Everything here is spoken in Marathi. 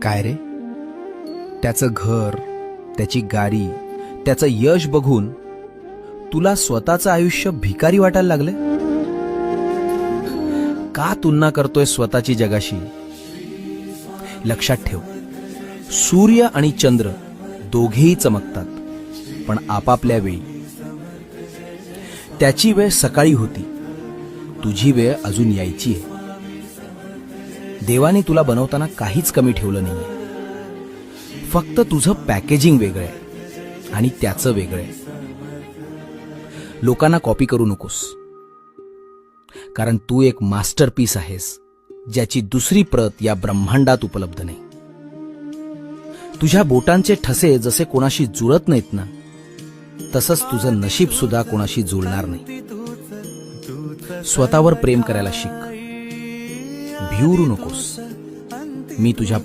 काय रे, त्याचं घर, त्याची गाडी, त्याचं यश बघून तुला स्वतःचं आयुष्य भिकारी वाटायला लागले? का तुलना करतोय स्वतःची जगाशी? लक्षात ठेव, सूर्य आणि चंद्र दोघेही चमकतात, पण आपापल्या वेळी. त्याची वेळ सकाळी होती, तुझी वेळ अजून यायची आहे. देवाने तुला बनवताना काहीच कमी ठेवलं नाहीये. फक्त तुझं पॅकेजिंग वेगळं आहे आणि त्याचं वेगळं आहे. लोकांना कॉपी करू नकोस, कारण तू एक मास्टरपीस आहेस, ज्याची दुसरी प्रत या ब्रह्मांडात उपलब्ध नाही. तुझ्या बोटांचे ठसे जसे कोणाशी जुळत नाहीत ना, तसंच तुझं नशीब सुद्धा कोणाशी जुळणार नाही. स्वतःवर प्रेम करायला शिक, भिवरू नकोस. मी तुझ्या